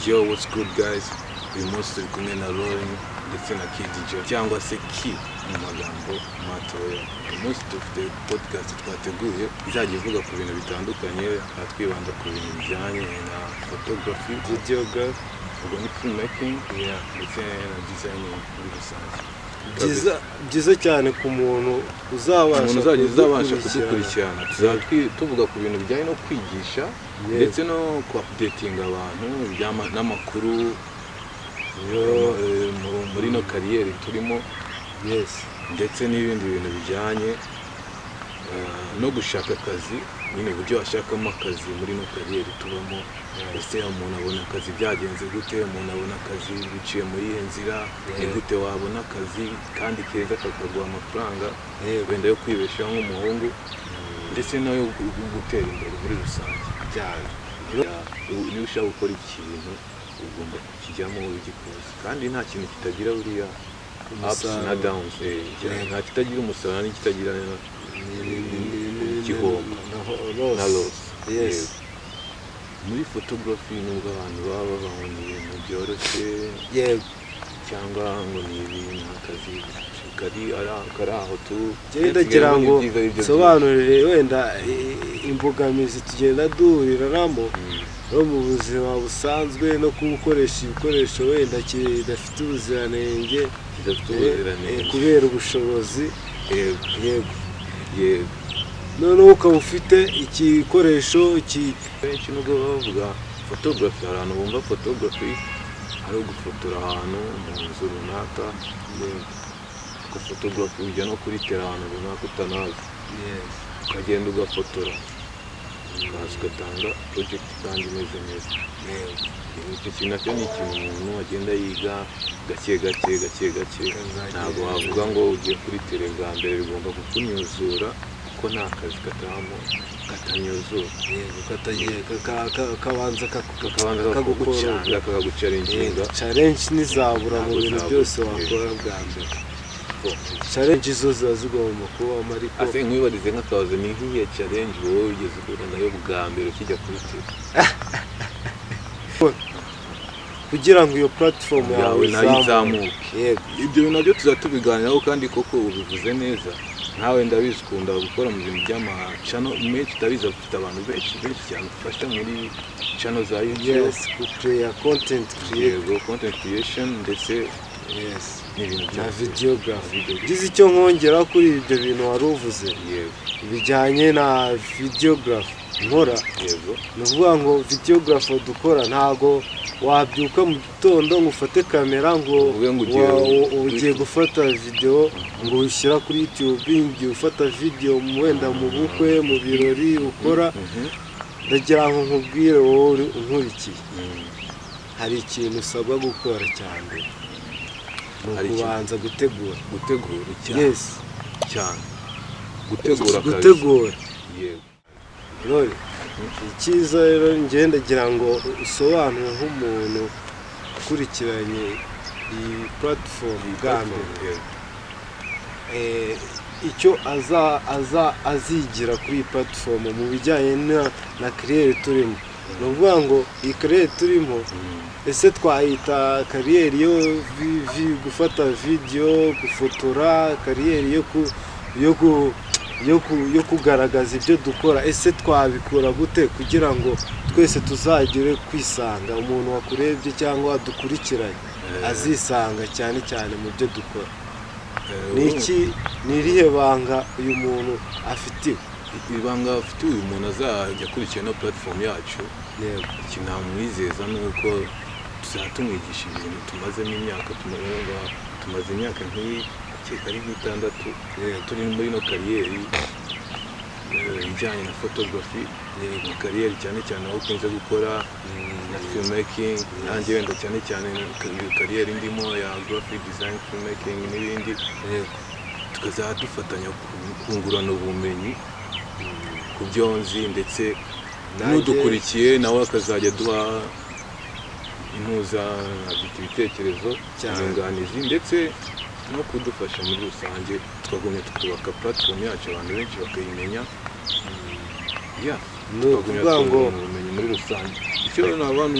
Yo, what's good guys? Uyu munsi turi kumwe na Rolling ndetse na Kid Joe cyangwa se Ki mu magambo matoya. Uyu munsi dufite podcast twateguye izajya ivuga ku bintu bitandukanye, twibanda ku bintu bijyanye na photography, videography, ubwo ni filmmaking, ndetse na designing muri rusange. Byiza cyane ku muntu uzabasha kudukurikirana. Tuvuga ku bintu bijyanye no kwigisha ndetse no ku-updating abantu n'amakuru muri no kariyeri turimo, ndetse n'ibindi bintu bijyanye no gushaka akazi, nyine uburyo washakamo akazi muri no kariyeri tubamo. Ese umuntu abona akazi byagenze gute, umuntu abona akazi biciye muri iyi nzira, ni gute wabona akazi kandi keza kakaguha amafaranga wenda yo kwibeshaho nk'umuhungu, ndetse nayo gutera imbere muri rusange. Niba ushaka gukora ikintu ugomba kukijyamo ugikoze, kandi nta kintu kitagira buriya ups na downs, nta kitagira umusaruro n'ikitagira igihombo na loss. Muri photography nubwo abantu baba babona ibintu byoroshye cyangwa ngo ni ibintu akazi kari aho tu ndagira ngo sobanurire wenda imbogamizi tugenda duhuriramo no mu buzima busanzwe no gukoresha ibikoresho wenda kidafite ubuziranenge kubera ubushobozi. Yego noneho ukaba ufite igikoresho benshi nubwo bavuga photography, hari abantu bumva photography ari ugufotora ahantu mu nzu runaka, ko photography ujya no kuri tera ahantu runaka utanazi, ukagenda ugafotora ukaza ugatanga project kandi imeze neza. Icyo kintu nacyo ni ikintu umuntu agenda yiga gake gake, ntabwo wavuga ngo ugiye kuri tere bwa mbere bigomba kukunyuzura, ko nta kazi katanyuzura, kabanza kakagucarenginga. Challenge nizabura mu bintu byose wakora bwa mbere. Challenge zo ziba zigomba kubamo, ariko nkwibarize nk'akabazo, ni nk'iyo challenge wowe ugeze uhura nayo bwa mbere ukijya kuri tere kugira ngo iyo platform yawe izamuke? Ibyo nabyo tuzatubiganiraho, kandi koko ubivuze neza. Ntawe ndabizi ukunda gukora mu bintu by'amacano menshi, ndabizi afite abantu benshi cyane ufasha muri channel za YouTube, content creation ndetse n'ibintu bya videography. Gize icyo nkongera kuri ibyo bintu wari uvuze bijyanye na videography nkora, ni ukuvuga ngo videography dukora ntago wabyuka mu gitondo ngo ufate kamera ngo ugiye gufata video ngo ushyira kuri YouTube, ngiye ufata video wenda mu bukwe, mu birori ukora. Ndagira ngo nkubwire wowe unkurikiye, hari ikintu usabwa gukora cyane, ni ukubanza gutegura cyane gutegura. Rero icyiza rero ndagira ngo usobanure nk'umuntu ukurikiranye iyi platform bwa mbere, icyo azigira kuri iyi platform mu bijyanye na kariyeri turimo. Ni ukuvuga ngo iyi kariyeri turimo, ese twayita kariyeri yo gufata video, gufotora, kariyeri yo kugaragaza ibyo dukora. Ese twabikora gute kugira ngo twese tuzagire kwisanga, umuntu wakurebye cyangwa wadukurikiranye azisanga cyane cyane mu byo dukora? Ni irihe banga uyu muntu afitiwe? Ibanga afitiwe uyu muntu azajya akurikirana platform yacu, ikintu namwizeza ni uko tuzatumwigisha ibintu tumazemo imyaka, tumaze imyaka ari nk'itandatu turi muri no kariyeri ijyanye na photography, na kariyeri cyane aho ukunze gukora na filmmaking, nanjye wenda cyane kariyeri ndimo ya graphic design, filmmaking n'ibindi. Tukazajya dufatanya kungurana ubumenyi ku byo nzi, ndetse n'udukurikiye nawe akazajya duha ibitekerezo, inyunganizi, ndetse no kudufasha muri rusange. Twagumye tukubaka platform yacu, abantu benshi bakayimenya, ni ukuvuga ngo ubumenyi muri rusange. icyo n'abantu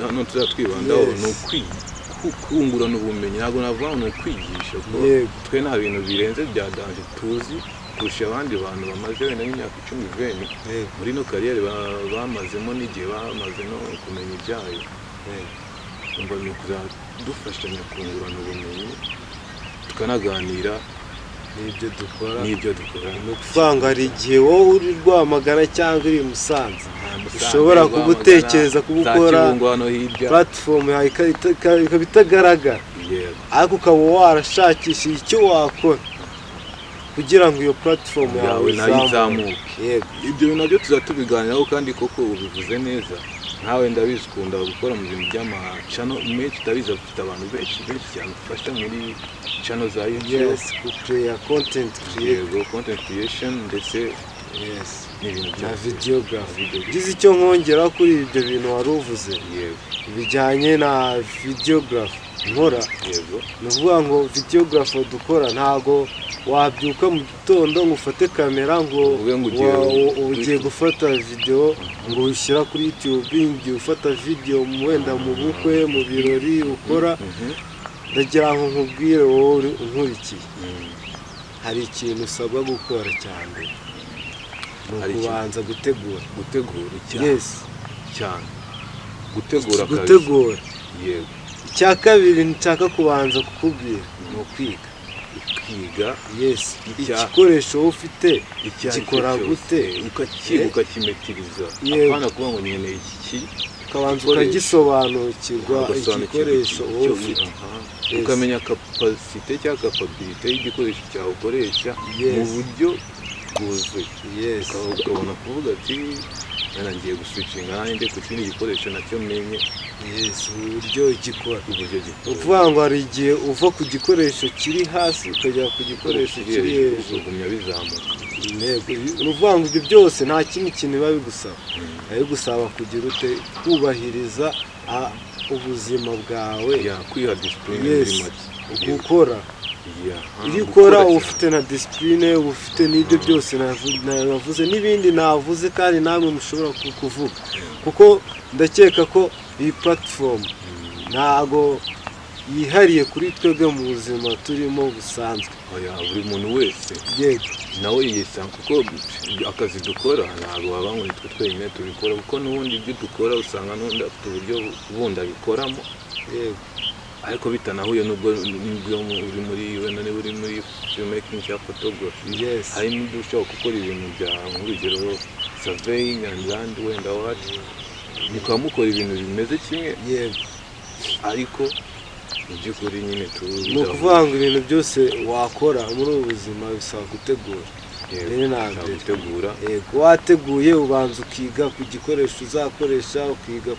hano tuzatwibandaho ni kungurana ubumenyi, ntabwo navuga ngo ni ukwigisha kuko twe nta bintu birenze bya danje tuzi kurusha abandi bantu bamaze wenda nk'imyaka 10 muri no kariyeri bamazemo n'igihe bamaze no kumenya ibyayo. Umva ni ukuzadufashanya kungurana ubumenyi tukanaganira n'ibyo dukora. ni ukuvuga ngo hari igihe wowe uri Rwamagana cyangwa uri Musanze ushobora kugutekereza kubukora platform yawe ikaba itagaragara, ariko ukaba warashakishije icyo wakora kugira ngo iyo platform yawe izamuke. Ibyo nabyo tuzatubiganiraho kandi koko ubivuze neza. Ntawe ndabizi ukunda gukora mu bintu by'amacano menshi, ndabizi afite abantu benshi cyane ufasha muri channel za YouTube, content creation ndetse na videography. Gize icyo nkongera kuri ibyo bintu wari uvuze bijyanye na videography nkora, ni ukuvuga ngo videography dukora ntago wabyuka mu gitondo ngo ufate kamera ngo ugiye gufata video ngo ushyira kuri YouTube, ngiye ufata video wenda mu bukwe, mu birori ukora. Ndagira ngo nkubwire wowe unkurikiye, hari ikintu usabwa gukora cyane, ni ukubanza gutegura cyane gutegura. Yego. Icya kabiri nshaka kubanza kukubwira ni ukwiga. Igikoresho ufite gikora gute, ukakimetiriza. Apana kuba ngo nkeneye iki, ukabanza ukagisobanukirwa igikoresho wowe ufite, ukamenya capacity cyangwa capability y'igikoresho cyawe ukoresha mu buryo bwuzuye. Ukabona kuvuga ati ngiye guswitchinga nanjye ku kindi gikoresho nacyo menye uburyo gikora. Ukuvuga ngo hari igihe uva ku gikoresho kiri hasi ukajya ku gikoresho kiri hejuru, ugumya bizamuka. Ni ukuvuga ngo ibyo byose nta kindi kintu biba bigusaba, bigusaba kugira ute kubahiriza ubuzima bwawe, kwiha discipline muri make gukora. Iyo ukora ufite na discipline, ufite n'ibyo byose navuze n'ibindi navuze kandi namwe mushobora kuvuga, kuko ndakeka ko iyi platform ntago yihariye kuri twebwe mu buzima turimo busanzwe. Buri muntu wese nawe yisanga, kuko akazi dukora ntabwo waba ngo nitwe twenyine tubikora, kuko n'ubundi ibyo dukora usanga n'undi afite uburyo bundi abikoramo, ariko bitanahuye n'ubwo uri muri wenda niba uri muri filmmaking cyangwa photography. Hari n'ibyo ushobora gukora ibintu bya nk'urugero surveying and land wenda mukaba mukora ibintu bimeze kimwe, ariko mu by'ukuri nyine ni ukuvuga ngo ibintu byose wakora muri ubu buzima bisaba gutegura. Wateguye ubanza ukiga ku gikoresho uzakoresha, ukiga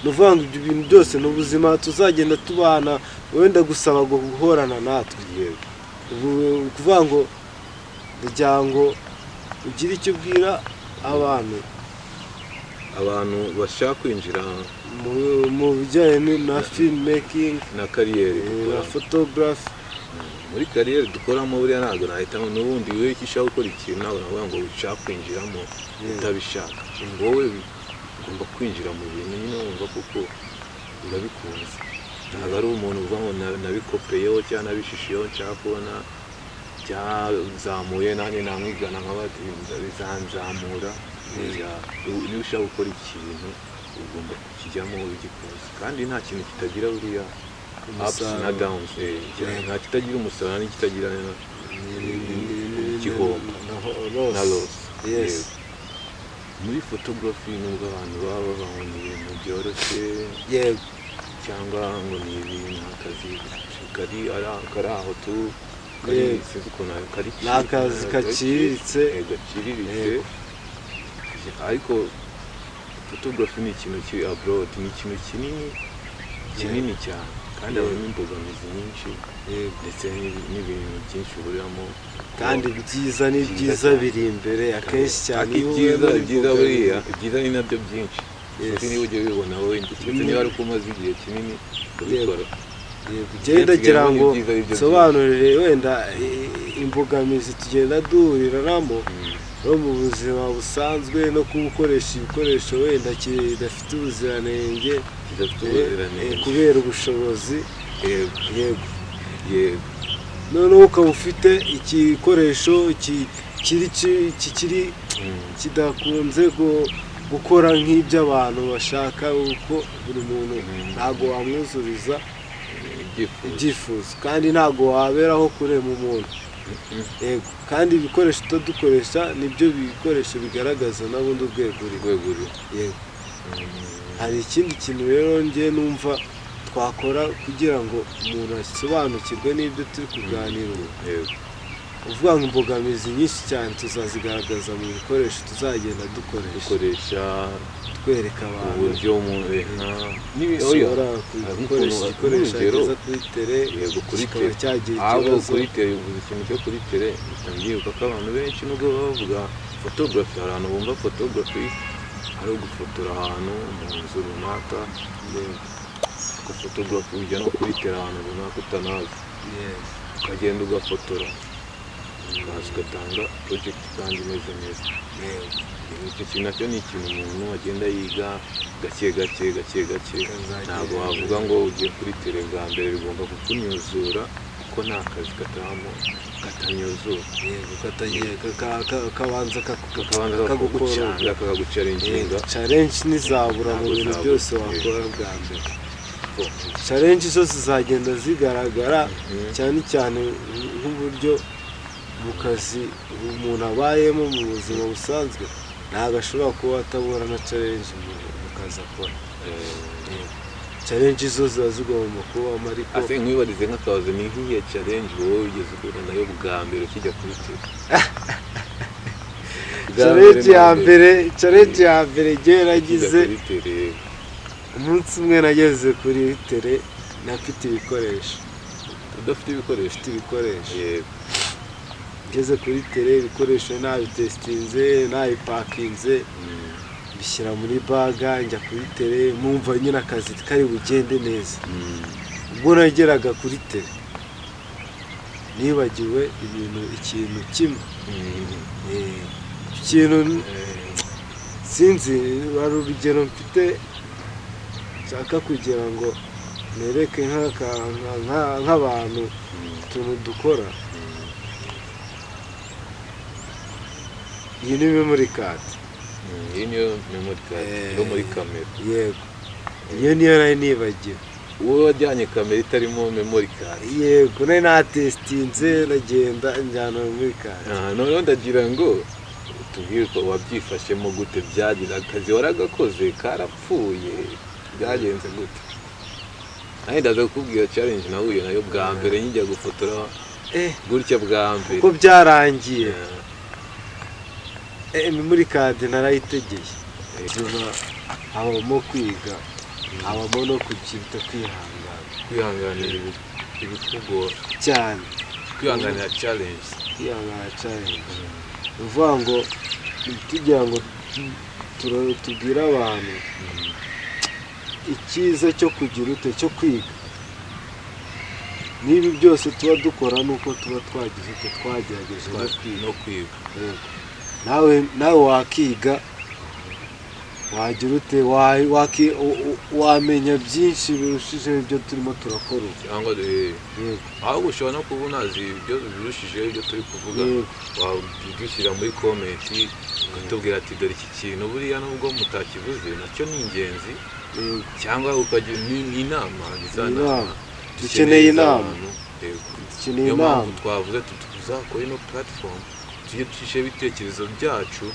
ni ukuvuga ngo ibyo bintu byose ni ubuzima tuzagenda tubana, wenda gusaba guhorana natwe. Ukuvuga ngo kugira ngo ugire icyo ubwira abantu bashaka kwinjira mu bijyanye na filmmaking na kariyeri na photography. Muri kariyeri dukoramo buriya ntabwo nahitamo n'ubundi wowe icyo ushaka gukora ikintu ntabwo navuga ngo ushaka kwinjiramo utabishaka. Wowe ugomba kwinjira mu bintu nyine wumva kuko urabikunze, ntabwo ari umuntu uvuga ngo nabikopeyeho cyangwa nabishishiyeho nshaka kubona byazamuye nanjye namwigana nk'abati bizanzamura. Niba ushaka gukora ikintu ugomba kukijyamo ugikunze, kandi nta kintu kitagira buriya ups na downs, nta kitagira umusaruro n'ikitagira igihombo na loss. Muri photography nubwo abantu baba bavuga ngo ni ibintu byoroshye cyangwa ngo ni ibintu akazi kari aho tu ni akazi gaciriritse, ariko photography ni ikintu kiri abroad, ni ikintu kinini cyane kandi habamo imbogamizi nyinshi ndetse n'ibintu byinshi uhuriramo, kandi ibyiza n'ibyiza biri imbere akenshi cyane. Ibyiza ni nabyo byinshi, niba ujya ubibona wowe ndetse niba ari uko umaze igihe kinini ubikora. Ndagira ngo nsobanurire wenda imbogamizi tugenda duhuriramo no mu buzima busanzwe no gukoresha ibikoresho wenda kidafite ubuziranenge kubera ubushobozi. yego noneho ukaba ufite igikoresho kikiri kidakunze gukora nk'iby'abantu bashaka, uko buri muntu ntabwo wamwuzuriza ibyifuzo kandi ntabwo waberaho kurema umuntu. Yego, kandi ibikoresho dukoresha nibyo bikoresho bigaragaza n'ubundi urwego uri. Yego, hari ikindi kintu rero njye numva twakora kugira ngo umuntu asobanukirwe n'ibyo turi kuganira. uvuga ngo imbogamizi nyinshi cyane tuzazigaragaza mu bikoresho tuzagenda dukoresha twereka abantu uburyo umuntu ushobora gukoresha igikoresho ageza kuri tere kikaba cyagira ikibazo. Kuri tere uvuze ikintu cyo kuri tere ndabyibuka ko abantu benshi nubwo bavuga photography, hari abantu bumva photography ari ugufotora ahantu mu nzu runaka, ko photography ujya no kuri tere ahantu runaka utanazi, ukagenda ugafotora ukaza ugatanga project kandi imeze neza. Icyo kintu nacyo ni ikintu umuntu agenda yiga gake gake, ntabwo wavuga ngo ugiye kuri tere bwa mbere bigomba kukunyuzura kuko nta kazi katanyuzura. Kabanza kakagucarenginga. Challenge ntizabura mu bintu byose wakora bwa mbere. Challenge zose zizagenda zigaragara cyane cyane nk'uburyo mu kazi umuntu abayemo mu buzima busanzwe ntabwo ashobora kuba atabura na challenge mu kazi akora. Challenge zo ziba zigomba kubamo, ariko nkwibarize nk'akabazo, ni nk'iyo challenge wowe ugeze uhura nayo bwa mbere ukijya kuri tere? Challenge ya mbere njyewe nagize umunsi umwe nageze kuri tere ntafite ibikoresho. Udafite ibikoresho? Ngeze kuri tere ibikoresho nabitestinze nabipakinze bishyira muri baga, njya kuri tere mwumva nyine akazi kari bugende neza. Ubwo nageraga kuri tere nibagiwe ikintu kimwe. Ikintu sinzi, hari urugero mfite nshaka kugira ngo nereke nk'abantu utuntu dukora. Iyi ni memory card. Iyi niyo memory card yo muri kamera. Yego, iyo niyo nari nibagiwe. Wowe wajyanye kamera itarimo memory card? Yego, nari natestinze nagenda njyana memory card. Noneho ndagira ngo tubwire ko wabyifashemo gute, byagira akazi waragakoze karapfuye, byagenze gute? Nawe ndaza kukubwira challenge nahuye nayo bwa mbere njya gufotora gutya bwa mbere. Uko byarangiye memory card narayitegeye. Habamo kwiga, habamo no kubyita kwihanganira ibikugora cyane, kwihanganira challenge. Uvuga ngo tugira ngo tubwire abantu icyiza cyo kugira cyo kwiga. N'ibi byose tuba dukora nuko tuba twagize uko twagerageje no kwiga. nawe wakiga, wagira wamenya byinshi birushijeho ibyo turimo turakora. Cyangwa ahubwo ushobora no kuba unazi ibyo birushijeho ibyo turi kuvuga, wabishyira muri comment ukatubwira ati dore iki kintu buriya nubwo mutakivuze nacyo ni ingenzi, cyangwa ukagira inama. Dukeneye inama. Niyo mpamvu twavuze tuzakora ino platform, tujye dushyiraho ibitekerezo byacu,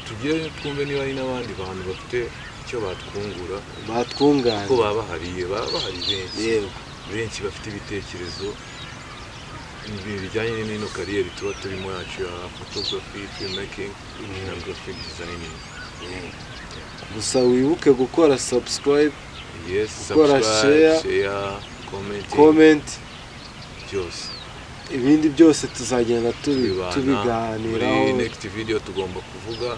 tugire twumve niba hari n'abandi bantu bafite icyo batwungura, ko baba bahari benshi bafite ibitekerezo bijyanye n'ino kariyeri tuba turimo yacu ya photography, filmmaking na graphic designing. Gusa wibuke gukora subscribe, gukora share, comment byose. Ibindi byose tuzagenda tubiganiraho. Muri next video tugomba kuvuga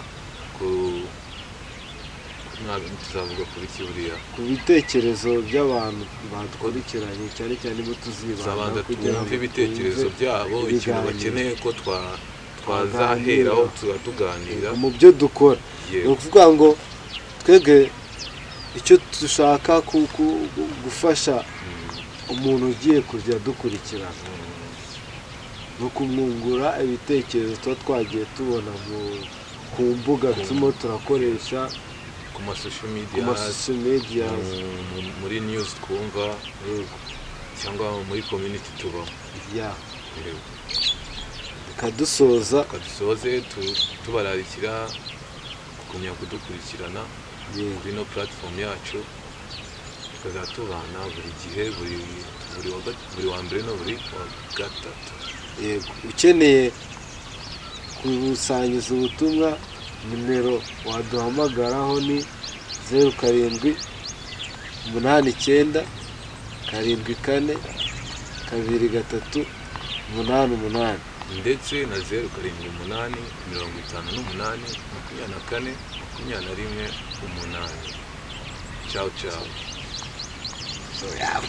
tuzavuga kuri kiburiya ku bitekerezo by'abantu badukurikiranye, cyane cyane bo tuzibanda kugira ngo ibitekerezo byabo ikintu bakeneye ko twazaheraho tuganira mu byo dukora. Ni ukuvuga ngo twebwe icyo dushaka gufasha umuntu ugiye kujya dukurikirana ni ukumwungura ibitekerezo tuba twagiye tubona ku mbuga turimo turakoresha, ku masosho media, muri news twumva cyangwa muri community tubamo. Kadusoze tubararikira kugumya kudukurikirana kuri no platform yacu, tukazatubana buri gihe, buri wa mbere no buri wa gatatu. Yego, ukeneye gusangiza ubutumwa, nimero waduhamagaraho ni 0789 74 23 88 ndetse na 0788 58 24 21 8. Ciao ciao. So yeah,